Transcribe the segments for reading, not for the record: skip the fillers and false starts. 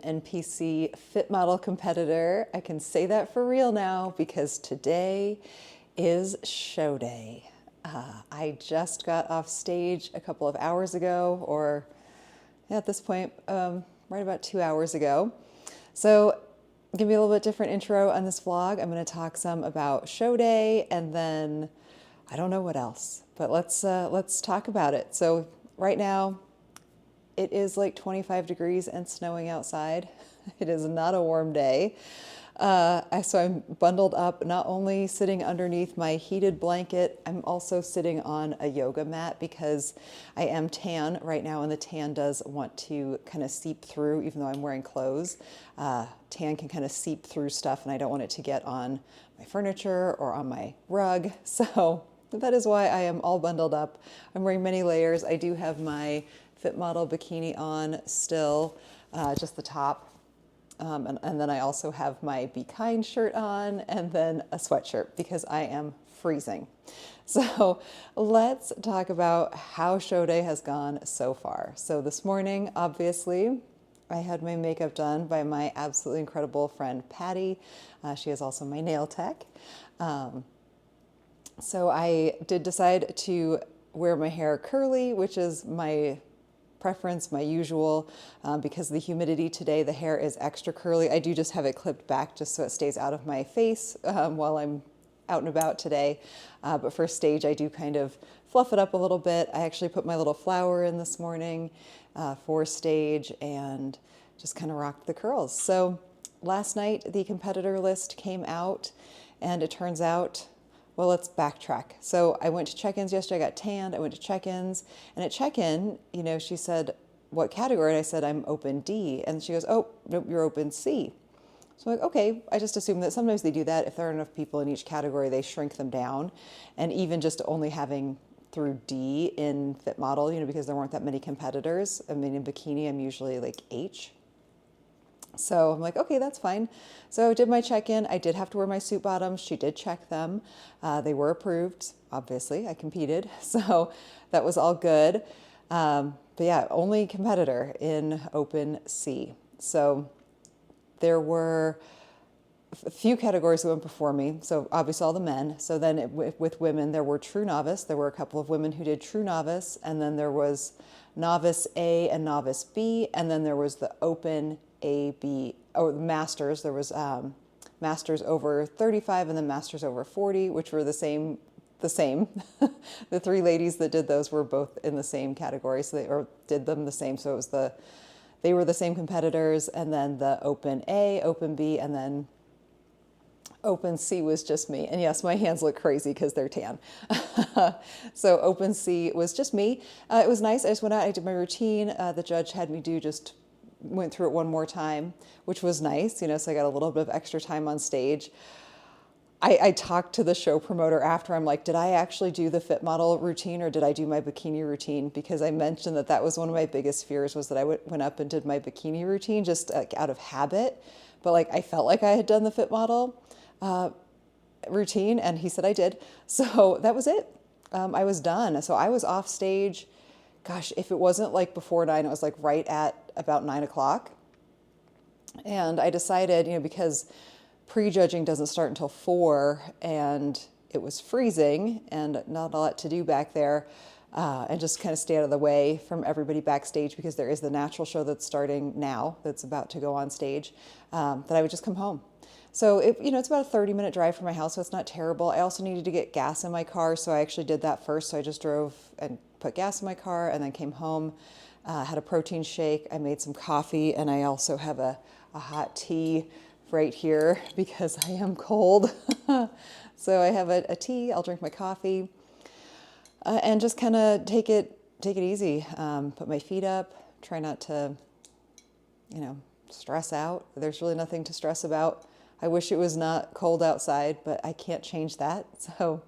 NPC Fit Model competitor. I can say that for real now because today is show day. I just got off stage a couple of hours ago, or at this point, right about 2 hours ago. So give me a little bit different intro on this vlog. I'm going to talk some about show day, and then I don't know what else, but let's talk about it. So right now, it is like 25 degrees and snowing outside. It is not a warm day. So I'm bundled up, not only sitting underneath my heated blanket, I'm also sitting on a yoga mat because I am tan right now, and the tan does want to kind of seep through, even though I'm wearing clothes. Tan can kind of seep through stuff, and I don't want it to get on my furniture or on my rug. So that is why I am all bundled up. I'm wearing many layers. I do have my Fit Model bikini on still, just the top. And then I also have my Be Kind shirt on, and then a sweatshirt because I am freezing. So let's talk about how show day has gone so far. So this morning, obviously, I had my makeup done by my absolutely incredible friend, Patty. She is also my nail tech. So I did decide to wear my hair curly, which is my preference, my usual. Because of the humidity today, the hair is extra curly. I do just have it clipped back just so it stays out of my face while I'm out and about today. But for stage, I do kind of fluff it up a little bit. I actually put my little flower in this morning for stage and just kind of rocked the curls. So last night, the competitor list came out, and it turns out, well, let's backtrack. So I went to check-ins yesterday, I got tanned, I went to check-ins, and at check-in, you know, she said, what category? And I said, I'm open D. And she goes, oh, nope, you're open C. So I'm like, okay, I just assume that sometimes they do that. If there are enough people in each category, they shrink them down. And even just only having through D in Fit Model, you know, because there weren't that many competitors. I mean, in bikini, I'm usually like H. So I'm like, okay, that's fine. So I did my check-in. I did have to wear my suit bottoms. She did check them. They were approved. Obviously, I competed. So that was all good. But yeah, only competitor in Open C. So there were a few categories that went before me. So obviously all the men. So then with women, there were True Novice. There were a couple of women who did True Novice. And then there was Novice A and Novice B. And then there was the Open A, B, or Masters. There was Masters over 35 and then Masters over 40, which were the same. The three ladies that did those were both in the same category, so they did them the same. So it was they were the same competitors, and then the Open A, Open B, and then Open C was just me. And yes, my hands look crazy because they're tan. So Open C was just me. It was nice. I just went out, I did my routine. The judge had me went through it one more time, which was nice, you know, so I got a little bit of extra time on stage. I talked to the show promoter after. I'm like, did I actually do the Fit Model routine, or did I do my bikini routine? Because I mentioned that was one of my biggest fears, was that I went up and did my bikini routine just like out of habit. But like, I felt like I had done the Fit Model routine, and he said I did. So that was it. I was done. So I was off stage. Gosh, if it wasn't like before 9, it was like right at about 9 o'clock. And I decided, you know, because prejudging doesn't start until 4, and it was freezing and not a lot to do back there, and just kind of stay out of the way from everybody backstage, because there is the natural show that's starting now, that's about to go on stage, that I would just come home. So it's about a 30-minute drive from my house, so it's not terrible. I also needed to get gas in my car, so I actually did that first. So I just drove and put gas in my car, and then came home, had a protein shake. I made some coffee, and I also have a hot tea right here because I am cold. So I have a tea. I'll drink my coffee, and just kind of take it easy. Put my feet up. Try not to, stress out. There's really nothing to stress about. I wish it was not cold outside, but I can't change that. So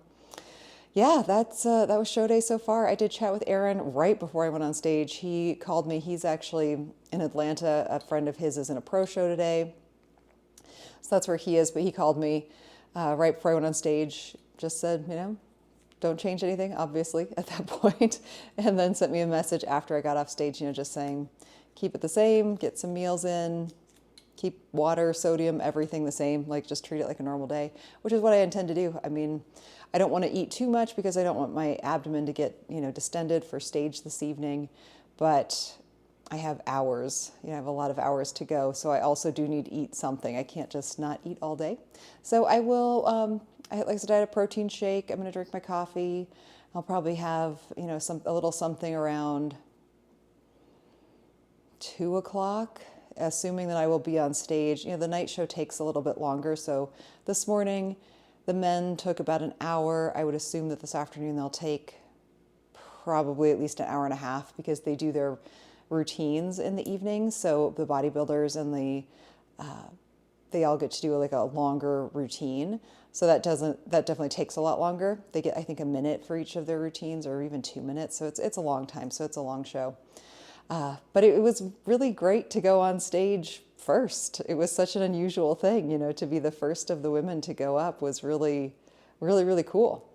yeah, that was show day so far. I did chat with Aaron right before I went on stage. He called me. He's actually in Atlanta. A friend of his is in a pro show today. So that's where he is. But he called me right before I went on stage, just said, don't change anything, obviously, at that point. And then sent me a message after I got off stage, just saying, keep it the same, get some meals in, keep water, sodium, everything the same, like just treat it like a normal day, which is what I intend to do. I mean, I don't want to eat too much because I don't want my abdomen to get, distended for stage this evening, but I have hours, I have a lot of hours to go. So I also do need to eat something. I can't just not eat all day. So I will, like I said, I had a protein shake. I'm going to drink my coffee. I'll probably have, a little something around 2 o'clock, assuming that I will be on stage. The night show takes a little bit longer. So this morning, the men took about an hour. I would assume that this afternoon they'll take probably at least an hour and a half because they do their routines in the evening. So the bodybuilders and they all get to do like a longer routine. So that definitely takes a lot longer. They get, I think, a minute for each of their routines or even 2 minutes. So it's a long time. So it's a long show. But it was really great to go on stage first. It was such an unusual thing, to be the first of the women to go up was really, really, really cool.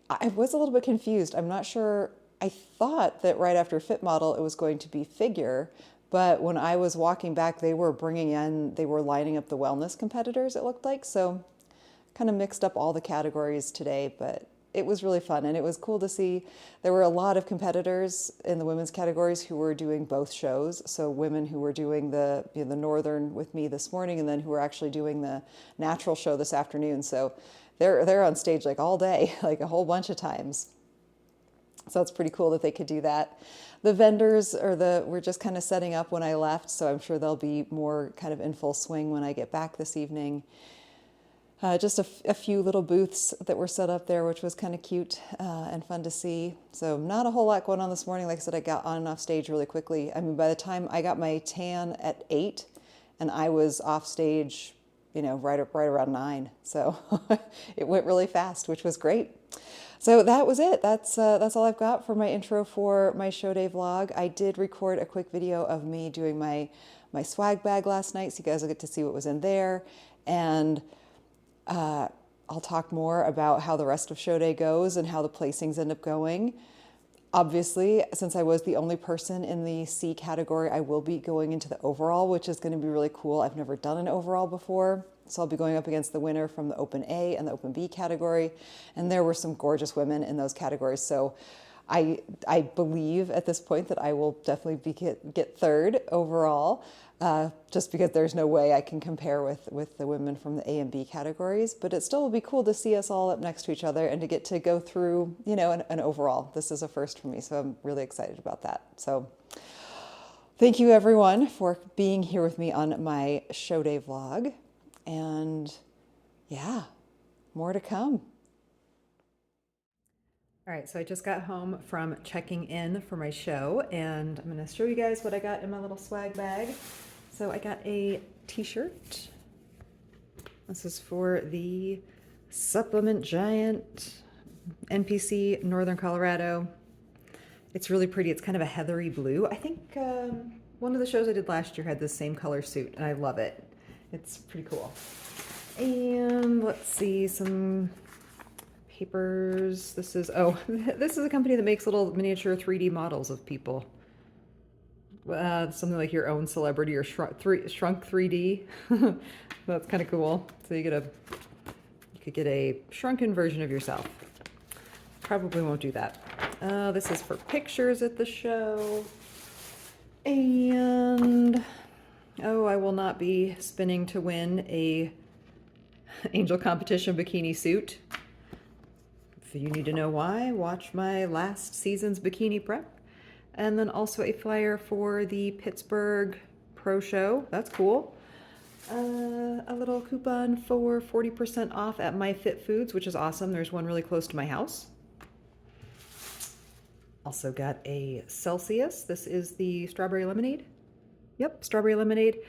I was a little bit confused. I'm not sure. I thought that right after Fit Model, it was going to be figure. But when I was walking back, they were lining up the wellness competitors, it looked like. So kind of mixed up all the categories today, but it was really fun. And it was cool to see there were a lot of competitors in the women's categories who were doing both shows. So women who were doing the Northern with me this morning and then who were actually doing the natural show this afternoon. So they're on stage like all day, like a whole bunch of times. So it's pretty cool that they could do that. The vendors were just kind of setting up when I left. So I'm sure they'll be more kind of in full swing when I get back this evening. Just a few little booths that were set up there, which was kind of cute and fun to see. So not a whole lot going on this morning. Like I said, I got on and off stage really quickly. I mean, by the time I got my tan at 8 and I was off stage, right around 9. So it went really fast, which was great. So that was it. That's all I've got for my intro for my show day vlog. I did record a quick video of me doing my swag bag last night, so you guys will get to see what was in there. And I'll talk more about how the rest of show day goes and how the placings end up going. Obviously, since I was the only person in the C category, I will be going into the overall, which is going to be really cool. I've never done an overall before. So I'll be going up against the winner from the Open A and the Open B category. And there were some gorgeous women in those categories. So I believe at this point that I will definitely get third overall, just because there's no way I can compare with the women from the A and B categories. But it still will be cool to see us all up next to each other and to get to go through, an overall. This is a first for me, so I'm really excited about that. So thank you everyone for being here with me on my show day vlog. And yeah, more to come. All right, so I just got home from checking in for my show, and I'm going to show you guys what I got in my little swag bag. So I got a t-shirt. This is for the Supplement Giant NPC Northern Colorado. It's really pretty. It's kind of a heathery blue. I think one of the shows I did last year had the same color suit, and I love it. It's pretty cool. And let's see, some papers. This is a company that makes little miniature 3D models of people. Something like your own celebrity or shrunk 3D. That's kind of cool. So you could get a shrunken version of yourself. Probably won't do that. This is for pictures at the show. And I will not be spinning to win a Angel Competition bikini suit. If you need to know why, watch my last season's bikini prep. And then also a flyer for the Pittsburgh Pro Show. That's cool. A little coupon for 40% off at My Fit Foods, which is awesome. There's one really close to my house. Also got a Celsius. This is the strawberry lemonade. Yep, strawberry lemonade.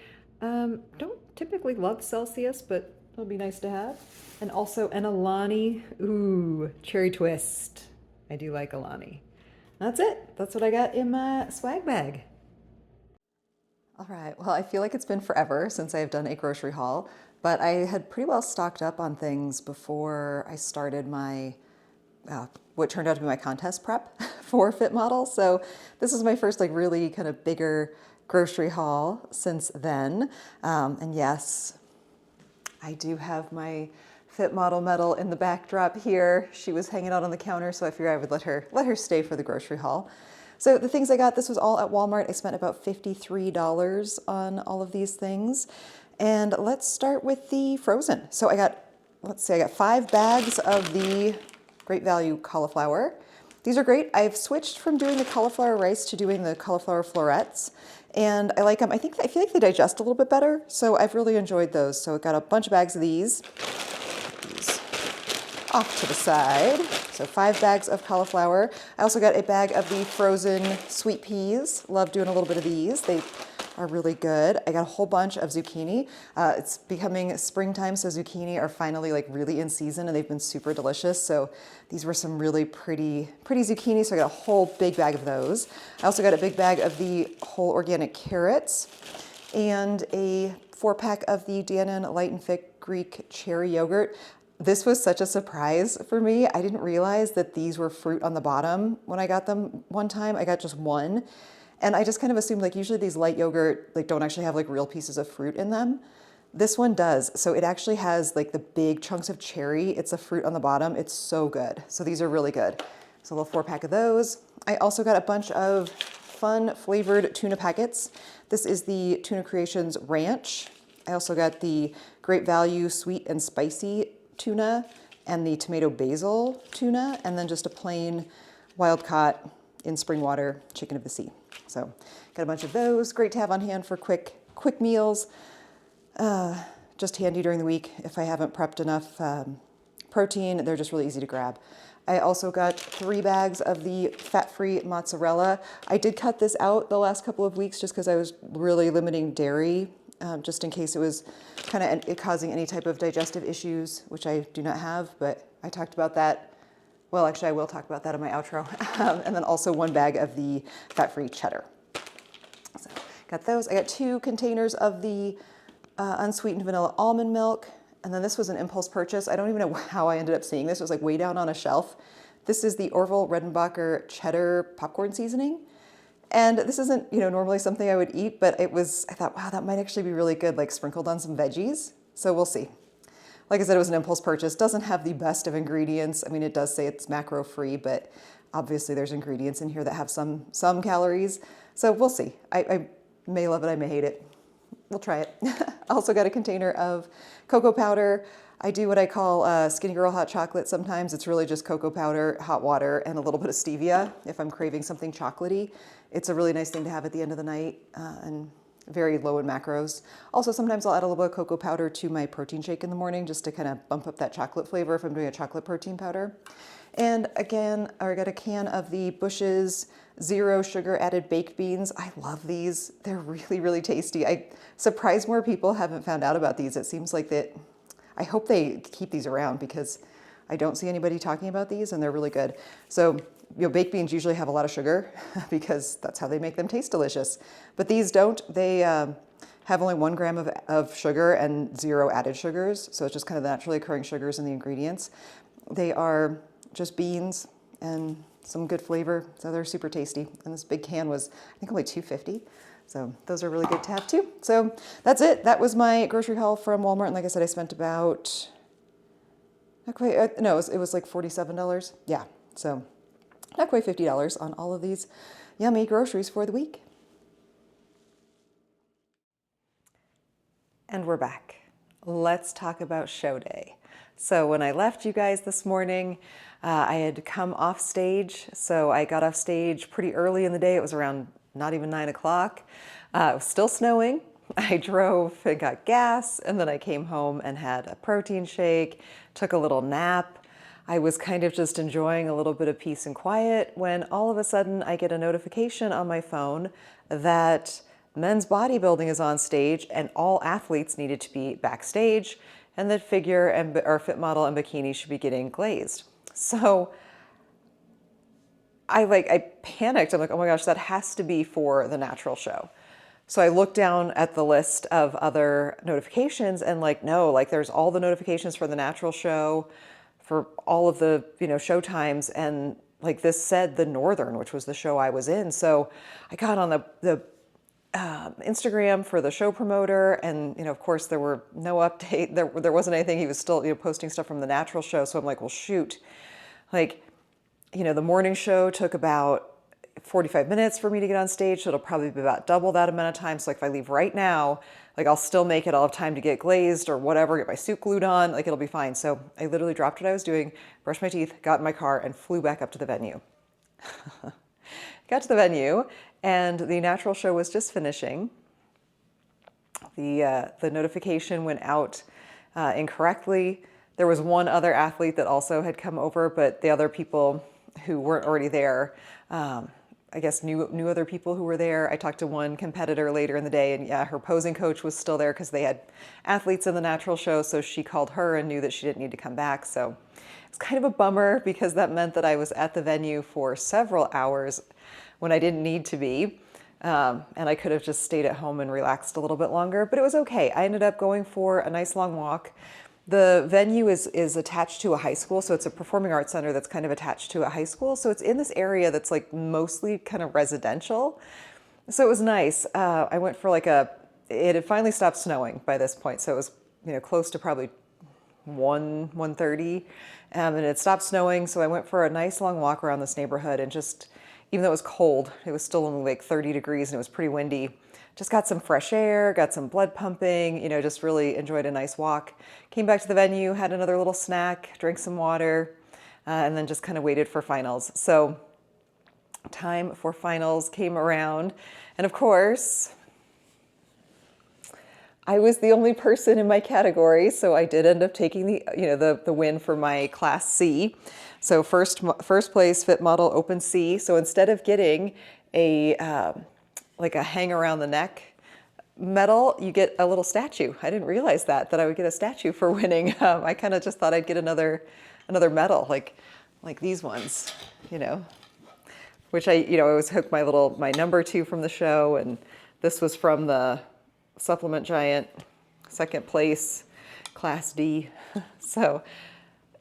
Don't typically love Celsius, but it'll be nice to have. And also an Alani, cherry twist. I do like Alani. That's it. That's what I got in my swag bag. All right, well, I feel like it's been forever since I've done a grocery haul, but I had pretty well stocked up on things before I started my, what turned out to be my contest prep for Fit Model. So this is my first really kind of bigger grocery haul since then. And yes, I do have my fitmodel medal in the backdrop here. She was hanging out on the counter, so I figured I would let her stay for the grocery haul. So the things I got, this was all at Walmart. I spent about $53 on all of these things. And let's start with the frozen. So I got, let's see, I got 5 bags of the Great Value cauliflower. These are great. I've switched from doing the cauliflower rice to doing the cauliflower florets, and I like them. I feel like they digest a little bit better, so I've really enjoyed those. So I got a bunch of bags of these. Put these off to the side. So 5 bags of cauliflower. I also got a bag of the frozen sweet peas. Love doing a little bit of these. They are really good. I got a whole bunch of zucchini. It's becoming springtime, so zucchini are finally like really in season, and they've been super delicious. So these were some really pretty zucchini, so I got a whole big bag of those. I also got a big bag of the whole organic carrots and a 4-pack of the Dannon Light and Fit Greek cherry yogurt. This was such a surprise for me. I didn't realize that these were fruit on the bottom when I got them one time. I got just one. And I just kind of assumed like usually these light yogurt like don't actually have like real pieces of fruit in them. This one does. So it actually has like the big chunks of cherry. It's a fruit on the bottom. It's so good. So these are really good. So a little 4-pack of those. I also got a bunch of fun flavored tuna packets. This is the Tuna Creations Ranch. I also got the Great Value Sweet and Spicy tuna and the tomato basil tuna, and then just a plain wild caught in spring water chicken of the sea. So got a bunch of those. Great to have on hand for quick meals. Just handy during the week if I haven't prepped enough protein. They're just really easy to grab. I also got 3 bags of the fat-free mozzarella. I did cut this out the last couple of weeks just because I was really limiting dairy, just in case it was kind of causing any type of digestive issues, which I do not have, but I talked about that. Well, actually, I will talk about that in my outro. And then also 1 bag of the fat-free cheddar. So got those. I got 2 containers of the unsweetened vanilla almond milk. And then this was an impulse purchase. I don't even know how I ended up seeing this. It was like way down on a shelf. This is the Orville Redenbacher cheddar popcorn seasoning. And this isn't, normally something I would eat, but I thought, wow, that might actually be really good, like sprinkled on some veggies. So we'll see. Like I said, it was an impulse purchase. Doesn't have the best of ingredients. I mean, it does say it's macro free, but obviously there's ingredients in here that have some calories. So we'll see. I may love it, I may hate it. We'll try it. I also got a container of cocoa powder. I do what I call Skinny Girl hot chocolate sometimes. It's really just cocoa powder, hot water, and a little bit of stevia if I'm craving something chocolatey. It's a really nice thing to have at the end of the night and very low in macros. Also, sometimes I'll add a little bit of cocoa powder to my protein shake in the morning just to kind of bump up that chocolate flavor if I'm doing a chocolate protein powder. And again, I got a can of the Bush's 0 sugar added baked beans. I love these. They're really, really tasty. I'm surprised more people haven't found out about these. It seems like that. I hope they keep these around because I don't see anybody talking about these and they're really good. So, baked beans usually have a lot of sugar because that's how they make them taste delicious. But these don't. They have only 1 gram of sugar and 0 added sugars. So it's just kind of the naturally occurring sugars in the ingredients. They are just beans and some good flavor. So they're super tasty. And this big can was, I think, only $2.50. So those are really good to have too. So that's it. That was my grocery haul from Walmart. And like I said, I spent about, not quite, no, it was like $47. Yeah. So not quite $50 on all of these yummy groceries for the week. And we're back. Let's talk about show day. So when I left you guys this morning, I had come off stage. So I got off stage pretty early in the day. It was around not even 9 o'clock. It was still snowing. I drove and got gas, and then I came home and had a protein shake, took a little nap. I was kind of just enjoying a little bit of peace and quiet when all of a sudden I get a notification on my phone that men's bodybuilding is on stage and all athletes needed to be backstage and that figure and or fit model and bikini should be getting glazed. So I panicked. I'm like, oh my gosh, that has to be for the natural show. So I looked down at the list of other notifications and no, there's all the notifications for the natural show for all of the, show times. And this said the Northern, which was the show I was in. So I got on the Instagram for the show promoter, and of course there were no update. There wasn't anything. He was still posting stuff from the natural show. So I'm like, well, shoot, like the morning show took about 45 minutes for me to get on stage, so it'll probably be about double that amount of time. So like if I leave right now, like I'll still make it. I'll have time to get glazed or whatever, get my suit glued on, like it'll be fine. So I literally dropped what I was doing, brushed my teeth, got in my car, and flew back up to the venue. Got to the venue, and the natural show was just finishing. The notification went out incorrectly. There was one other athlete that also had come over, but the other people who weren't already there, I guess knew other people who were there. I talked to one competitor later in the day, and yeah, her posing coach was still there because they had athletes in the natural show, so she called her and knew that she didn't need to come back. So it's kind of a bummer because that meant that I was at the venue for several hours when I didn't need to be. And I could have just stayed at home and relaxed a little bit longer, but it was okay. I ended up going for a nice long walk. The venue is attached to a high school, so it's a performing arts center that's kind of attached to a high school. So it's in this area that's like mostly kind of residential. So it was nice. I went for it had finally stopped snowing by this point, so it was close to probably 1:30, and it stopped snowing. So I went for a nice long walk around this neighborhood, and just, even though it was cold, it was still only like 30 degrees and it was pretty windy. Just got some fresh air, got some blood pumping, just really enjoyed a nice walk. Came back to the venue, had another little snack, drank some water, and then just kind of waited for finals. So time for finals came around. And of course, I was the only person in my category, so I did end up taking the win for my Class C. So first place fit model Open C. So instead of getting a hang around the neck medal, you get a little statue. I didn't realize that I would get a statue for winning. I kind of just thought I'd get another medal like these ones, which I always hooked my number 2 from the show, and this was from the Supplement Giant, second place, Class D. So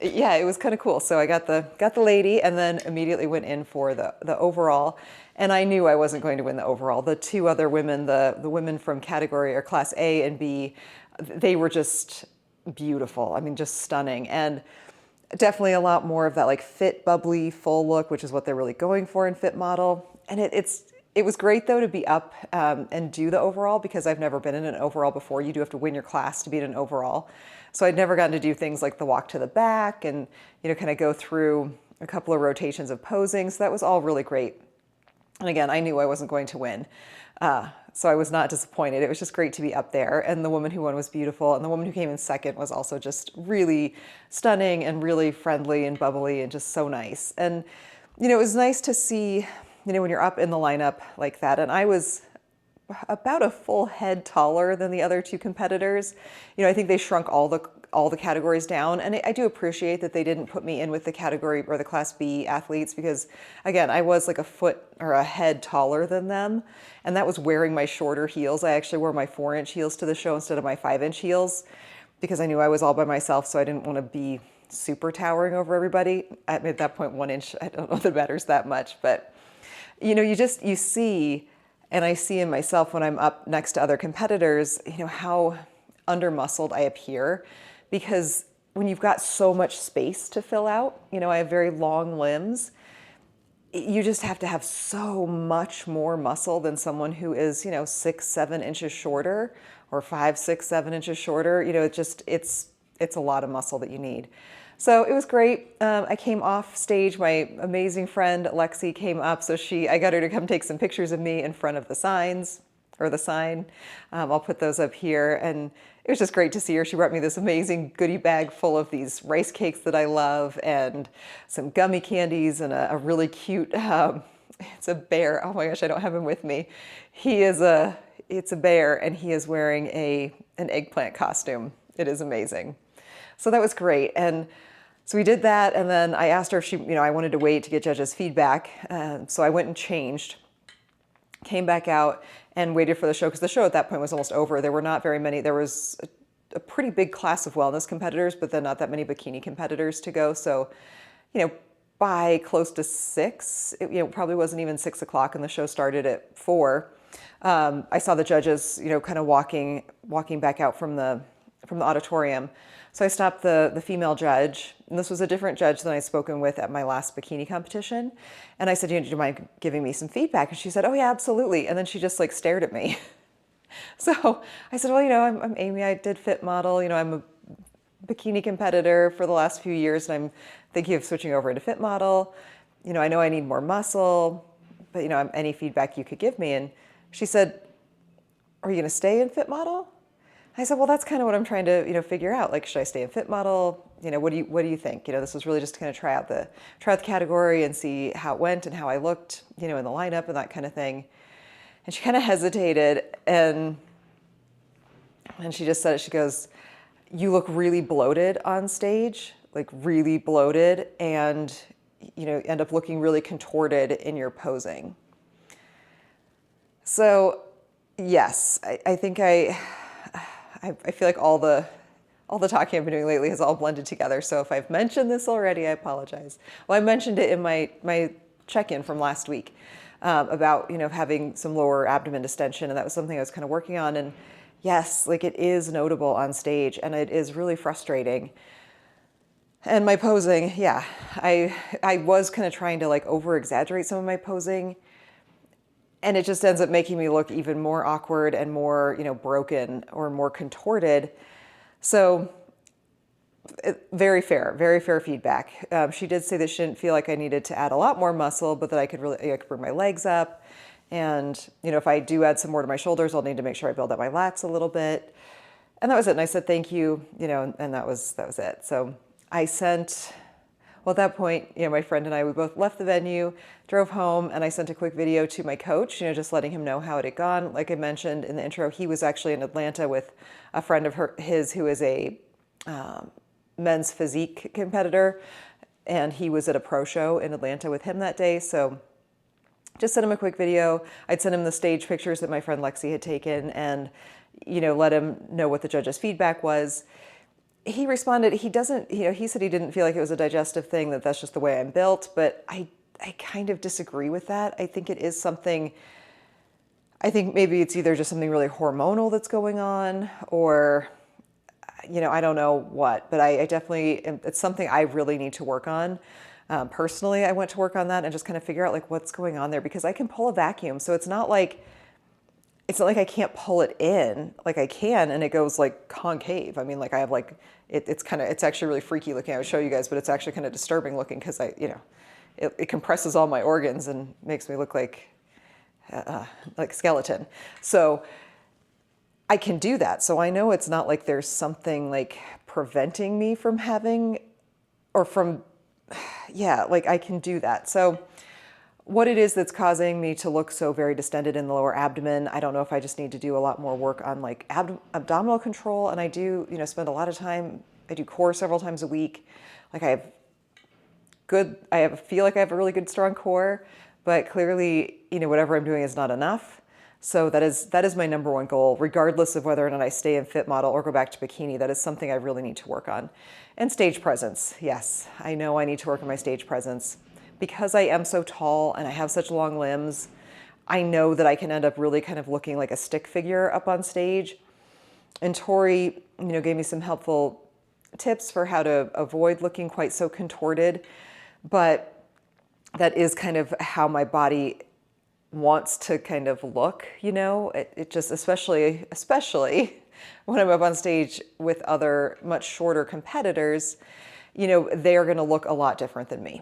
yeah, it was kind of cool. So I got the lady, and then immediately went in for the overall. And I knew I wasn't going to win the overall. The two other women, the women from category or Class A and B, they were just beautiful. I mean, just stunning. And definitely a lot more of that like fit, bubbly, full look, which is what they're really going for in Fit Model. And it was great though to be up and do the overall, because I've never been in an overall before. You do have to win your class to be in an overall. So I'd never gotten to do things like the walk to the back and, kind of go through a couple of rotations of posing. So that was all really great. And again, I knew I wasn't going to win. So I was not disappointed. It was just great to be up there. And the woman who won was beautiful. And the woman who came in second was also just really stunning and really friendly and bubbly and just so nice. And, it was nice to see, when you're up in the lineup like that. And I was about a full head taller than the other two competitors. I think they shrunk all the categories down. And I do appreciate that they didn't put me in with the category or the Class B athletes, because again, I was like a foot or a head taller than them. And that was wearing my shorter heels. I actually wore my 4-inch heels to the show instead of my 5-inch heels, because I knew I was all by myself. So I didn't want to be super towering over everybody. At that point, 1 inch, I don't know that matters that much, but you see, and I see in myself when I'm up next to other competitors, how under-muscled I appear, because when you've got so much space to fill out, I have very long limbs, you just have to have so much more muscle than someone who is, 6, 7 inches shorter, or 5, 6, 7 inches shorter. It's a lot of muscle that you need. So it was great. I came off stage. My amazing friend Lexi came up, so I got her to come take some pictures of me in front of the signs, or the sign. I'll put those up here, and it was just great to see her. She brought me this amazing goodie bag full of these rice cakes that I love, and some gummy candies, and a really cute, it's a bear. Oh my gosh, I don't have him with me. It's a bear, and he is wearing an eggplant costume. It is amazing. So that was great. And so we did that, and then I asked her if I wanted to wait to get judges' feedback. So I went and changed, came back out, and waited for the show, because the show at that point was almost over. There were not very many. There was a pretty big class of wellness competitors, but then not that many bikini competitors to go. So, by close to 6, it probably wasn't even 6 o'clock, and the show started at 4. I saw the judges, kind of walking back out from the auditorium. So I stopped the female judge, and this was a different judge than I'd spoken with at my last bikini competition. And I said, do you mind giving me some feedback? And she said, oh yeah, absolutely. And then she just like stared at me. So I said, well, I'm Amy, I did fitmodel, I'm a bikini competitor for the last few years, and I'm thinking of switching over into fitmodel. I know I need more muscle, but any feedback you could give me. And she said, are you going to stay in fitmodel? I said, well, that's kind of what I'm trying to, figure out. Like, should I stay in fitmodel? What do you think? This was really just to kind of try out the category and see how it went and how I looked, in the lineup and that kind of thing. And she kind of hesitated, and she just said it. She goes, you look really bloated on stage, like really bloated, and end up looking really contorted in your posing. So yes, I think I feel like all the talking I've been doing lately has all blended together. So if I've mentioned this already, I apologize. Well, I mentioned it in my check-in from last week about having some lower abdomen distension, and that was something I was kind of working on. And yes, like it is notable on stage, and it is really frustrating. And my posing, yeah, I was kind of trying to like over-exaggerate some of my posing, and it just ends up making me look even more awkward and more, broken or more contorted. So very fair feedback. She did say that she didn't feel like I needed to add a lot more muscle, but that I could bring my legs up. And, if I do add some more to my shoulders, I'll need to make sure I build up my lats a little bit. And that was it. And I said, thank you, and that was it. So I sent, well, at that point, my friend and I, we both left the venue, drove home, and I sent a quick video to my coach, just letting him know how it had gone. Like I mentioned in the intro, he was actually in Atlanta with a friend of his who is a men's physique competitor, and he was at a pro show in Atlanta with him that day. So just sent him a quick video. I'd sent him the stage pictures that my friend Lexi had taken, and let him know what the judge's feedback was. He responded, he said he didn't feel like it was a digestive thing, that's just the way I'm built, but I kind of disagree with that. I think it is something, I think maybe it's either just something really hormonal that's going on, or I don't know what, but I definitely, it's something I really need to work on. Personally, I went to work on that and just kind of figure out like what's going on there, because I can pull a vacuum. So it's not like I can't pull it in, like I can, and it goes like concave. I mean, like I have like, it's actually really freaky looking. I would show you guys, but it's actually kind of disturbing looking, because it compresses all my organs and makes me look like skeleton. So I can do that. So I know it's not like there's something like preventing me from having, or from, yeah, like I can do that. So what it is that's causing me to look so very distended in the lower abdomen, I don't know if I just need to do a lot more work on like abdominal control. And I do, spend a lot of time, I do core several times a week. Like I feel like I have a really good, strong core, but clearly, whatever I'm doing is not enough. So that is my number one goal, regardless of whether or not I stay in fitmodel or go back to bikini. That is something I really need to work on. And stage presence. Yes, I know I need to work on my stage presence. Because I am so tall and I have such long limbs, I know that I can end up really kind of looking like a stick figure up on stage. And Tori, gave me some helpful tips for how to avoid looking quite so contorted. But that is kind of how my body wants to kind of look, it just, especially when I'm up on stage with other much shorter competitors, they are going to look a lot different than me.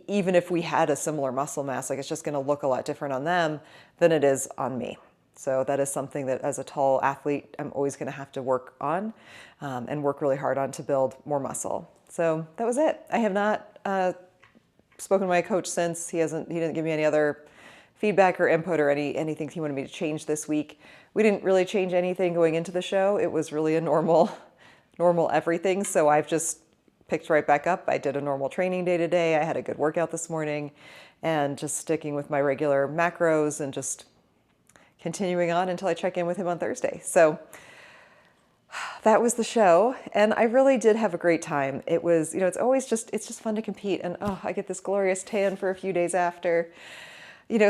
Even if we had a similar muscle mass, like it's just going to look a lot different on them than it is on me. So that is something that as a tall athlete, I'm always going to have to work on and work really hard on to build more muscle. So that was it. I have not spoken to my coach since. He didn't give me any other feedback or input or anything he wanted me to change this week. We didn't really change anything going into the show. It was really a normal everything. So I've just picked right back up. I did a normal training day today. I had a good workout this morning, and just sticking with my regular macros and just continuing on until I check in with him on Thursday. So that was the show, and I really did have a great time. It was, it's just fun to compete, and I get this glorious tan for a few days after.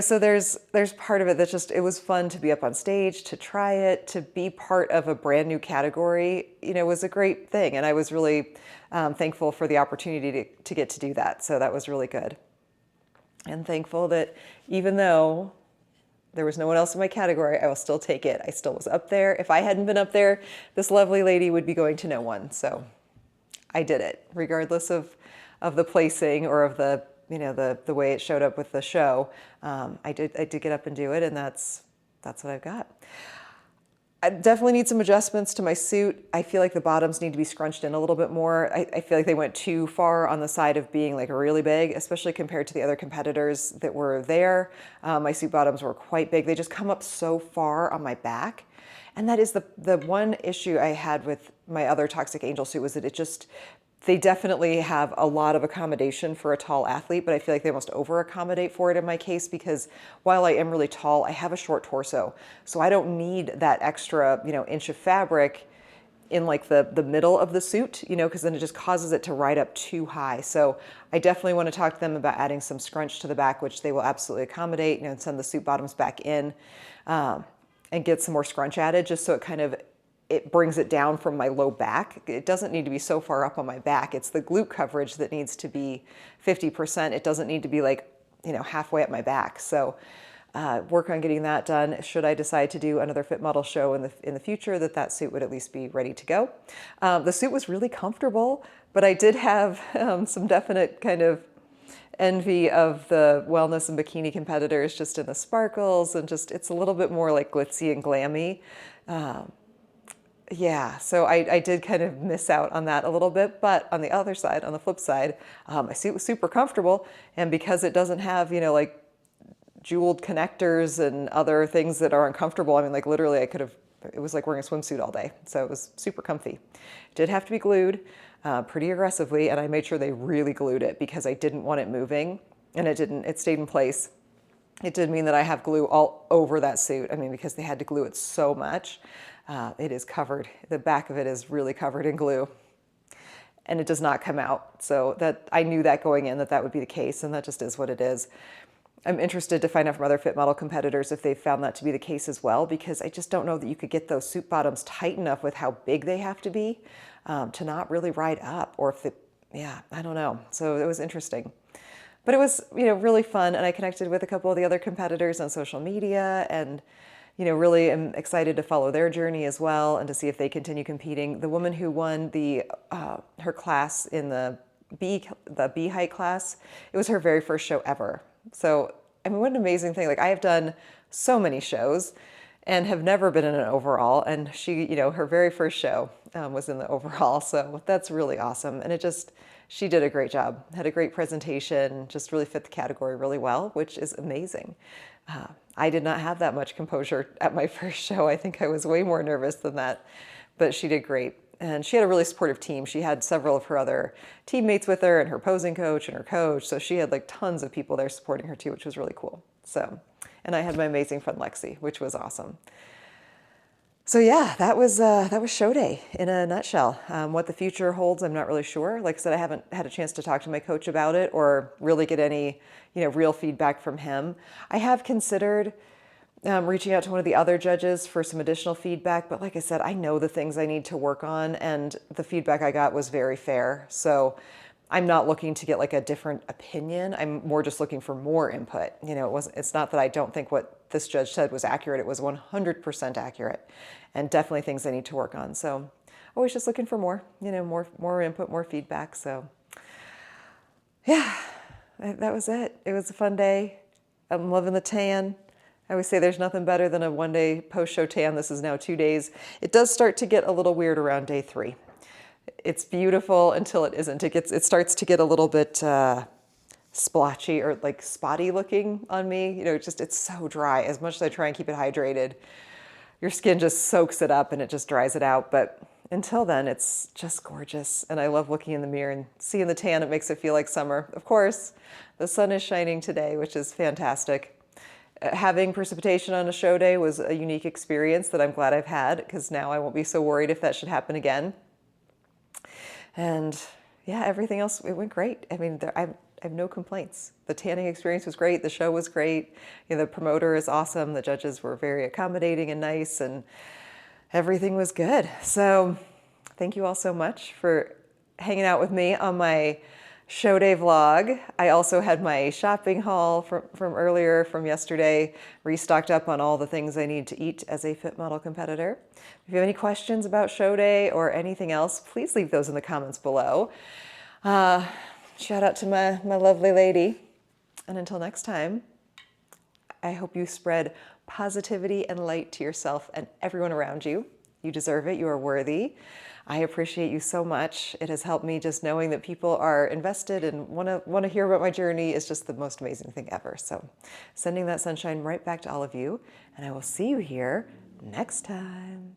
So there's part of it that just, it was fun to be up on stage, to try it, to be part of a brand new category, was a great thing. And I was really thankful for the opportunity to get to do that. So that was really good. And thankful that even though there was no one else in my category, I will still take it. I still was up there. If I hadn't been up there, this lovely lady would be going to no one. So I did it, regardless of the placing or of the the way it showed up with the show. I did get up and do it, and that's what I've got. I definitely need some adjustments to my suit. I feel like the bottoms need to be scrunched in a little bit more. I feel like they went too far on the side of being like really big, especially compared to the other competitors that were there. My suit bottoms were quite big. They just come up so far on my back. And that is the one issue I had with my other Toxic Angel suit, was that they definitely have a lot of accommodation for a tall athlete, but I feel like they must over accommodate for it in my case, because while I am really tall, I have a short torso. So I don't need that extra, inch of fabric in like the middle of the suit, because then it just causes it to ride up too high. So I definitely want to talk to them about adding some scrunch to the back, which they will absolutely accommodate, and send the suit bottoms back in, and get some more scrunch added, just so it brings it down from my low back. It doesn't need to be so far up on my back. It's the glute coverage that needs to be 50%. It doesn't need to be like, halfway up my back. So work on getting that done. Should I decide to do another Fit Model show in the future, that suit would at least be ready to go. The suit was really comfortable, but I did have some definite kind of envy of the wellness and bikini competitors, just in the sparkles, and just, it's a little bit more like glitzy and glammy. Yeah, so I did kind of miss out on that a little bit, but on the other side, on the flip side, my suit was super comfortable, and because it doesn't have, like jeweled connectors and other things that are uncomfortable, I mean, like literally it was like wearing a swimsuit all day, so it was super comfy. It did have to be glued pretty aggressively, and I made sure they really glued it because I didn't want it moving, and it stayed in place. It did mean that I have glue all over that suit, I mean, because they had to glue it so much. It is covered, the back of it is really covered in glue, and it does not come out. So that I knew that going in that would be the case, and that just is what it is. I'm interested to find out from other Fit Model competitors if they've found that to be the case as well, because I just don't know that you could get those suit bottoms tight enough with how big they have to be to not really ride up, or if I don't know. So it was interesting. But it was, really fun, and I connected with a couple of the other competitors on social media, and really am excited to follow their journey as well, and to see if they continue competing. The woman who won her class in the B height class, it was her very first show ever. So, I mean, what an amazing thing. Like, I have done so many shows and have never been in an overall, and she, her very first show was in the overall. So that's really awesome. And she did a great job, had a great presentation, just really fit the category really well, which is amazing. I did not have that much composure at my first show. I think I was way more nervous than that, but she did great. And she had a really supportive team. She had several of her other teammates with her, and her posing coach and her coach. So she had like tons of people there supporting her too, which was really cool. So, and I had my amazing friend Lexi, which was awesome. So yeah, that was show day in a nutshell. What the future holds, I'm not really sure. Like I said, I haven't had a chance to talk to my coach about it or really get any, real feedback from him. I have considered reaching out to one of the other judges for some additional feedback, but like I said, I know the things I need to work on, and the feedback I got was very fair. So I'm not looking to get like a different opinion. I'm more just looking for more input. It's not that I don't think what this judge said was accurate. It was 100% accurate, and definitely things I need to work on. So always just looking for more, more input, more feedback. So yeah, that was it. It was a fun day. I'm loving the tan. I always say there's nothing better than a one-day post-show tan. This is now 2 days. It does start to get a little weird around day 3. It's beautiful until it isn't. It starts to get a little bit splotchy or like spotty looking on me. It's so dry. As much as I try and keep it hydrated, your skin just soaks it up and it just dries it out. But until then, it's just gorgeous. And I love looking in the mirror and seeing the tan. It makes it feel like summer. Of course, the sun is shining today, which is fantastic. Having precipitation on a show day was a unique experience that I'm glad I've had, because now I won't be so worried if that should happen again. And yeah, everything else, it went great. I mean, I have no complaints. The tanning experience was great. The show was great. You know, the promoter is awesome. The judges were very accommodating and nice, and everything was good. So thank you all so much for hanging out with me on my show day vlog. I also had my shopping haul from earlier, from yesterday, restocked up on all the things I need to eat as a fit model competitor. If you have any questions about show day or anything else, please leave those in the comments below. Shout out to my lovely lady. And until next time, I hope you spread positivity and light to yourself and everyone around you. You deserve it. You are worthy. I appreciate you so much. It has helped me, just knowing that people are invested and want to hear about my journey is just the most amazing thing ever. So sending that sunshine right back to all of you, and I will see you here next time.